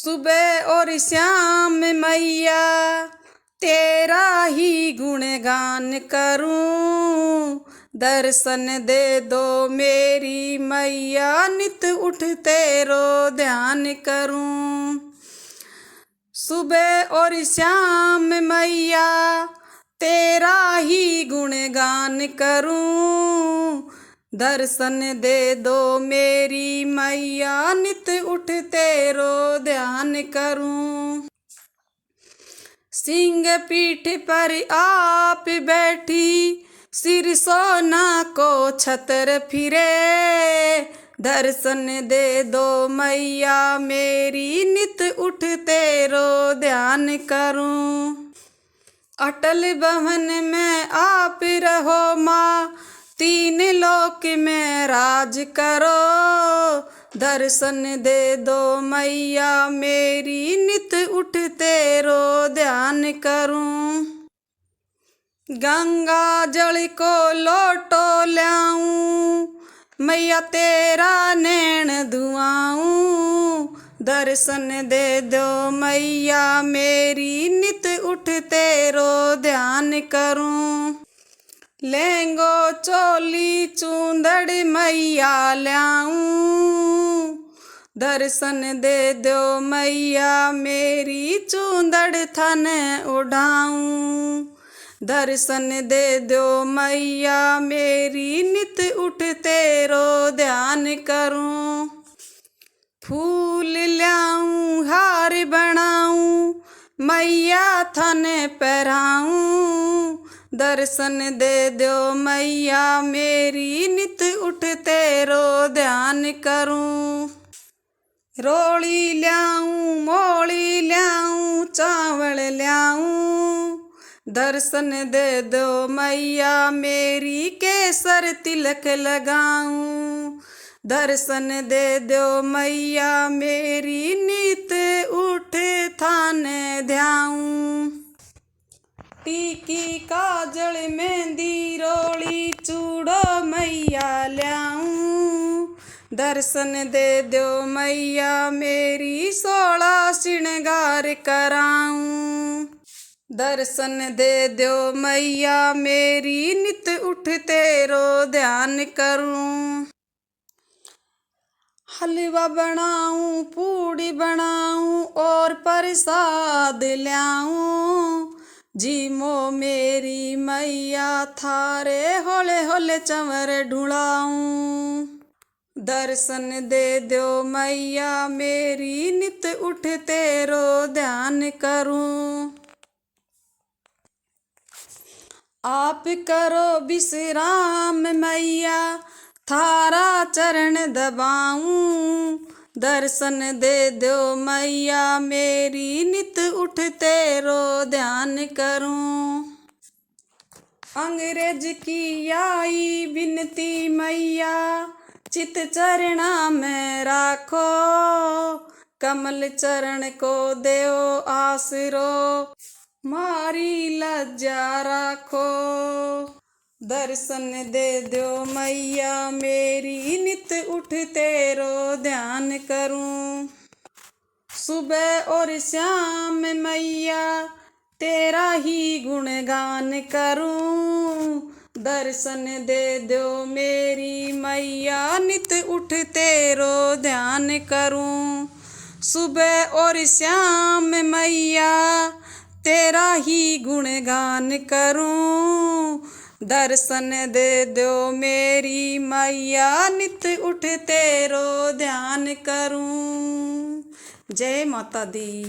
सुबह और शाम मैया तेरा ही गुणगान करूं। दर्शन दे दो मेरी मैया नित उठ तेरो ध्यान करूं। सुबह और शाम मैया तेरा ही गुणगान करूं। दर्शन दे दो मेरी मैया नित उठ तेरो ध्यान करूं। सिंह पीठ पर आप बैठी सिर सोना को छतर फिरे। दर्शन दे दो मैया मेरी नित उठ तेरो ध्यान करूं। अटल भवन में आप रहो माँ तीन लोक में राज करो। दर्शन दे दो मैया मेरी नित उठ तेरो ध्यान करूं। गंगा जल को लोटो ल्याऊं मैया तेरा नैन धुआऊं। दर्शन दे दो मैया मेरी नित उठ तेरो ध्यान करूं। लहंगो चोली चूंदड़ मैया ल्याऊं। दर्शन दे दो मैया मेरी चूंदड़ थन उड़ाऊं। दर्शन दे दो मैया मेरी नित उठ तेरो ध्यान करूं। फूल ल्याऊं हार बनाऊं मैया थन पहराऊं। दर्शन दे दो मैया मेरी नित उठ तेरो ध्यान करूं। रोली ल्याऊं मोली ल्याऊं चावल ल्याऊं। दर्शन दे दो मैया मेरी केसर तिलक लगाऊं। दर्शन दे दो मैया मेरी नित उठ थान ध्याऊं। टीकी काजल मेहंदी रोली चूड़ो मैया ल्याऊं। दर्शन दे दो मैया मेरी 16 श्रृंगार कराऊं। दर्शन दे दो मैया मेरी नित उठ तेरो ध्यान करूं। हलवा बनाऊं पूड़ी बनाऊं और प्रसाद ल्याऊं। जीमो मेरी मैया थारे होले होले चंवर ढूंढाऊं। दर्शन दे दो मैया मेरी नित उठ तेरो ध्यान करूं। आप करो विश्राम मैया थारा चरण दबाऊं। दर्शन दे दो मैया मेरी नित उठ तेरो ध्यान करूं। अंग्रेज की आई विनती मैया चित चरणा में राखो। कमल चरण को देओ आसरो मारी लज्जा राखो। दर्शन दे दो मैया मेरी नित उठ तेरो ध्यान करूं। सुबह और शाम मैया तेरा ही गुणगान करूं। दर्शन दे दो मेरी मैया नित उठ तेरो ध्यान करूं। सुबह और शाम मैया तेरा ही गुणगान करूं। दर्शन दे दो मेरी मैया नित उठ तेरो ध्यान करूं। जय माता दी।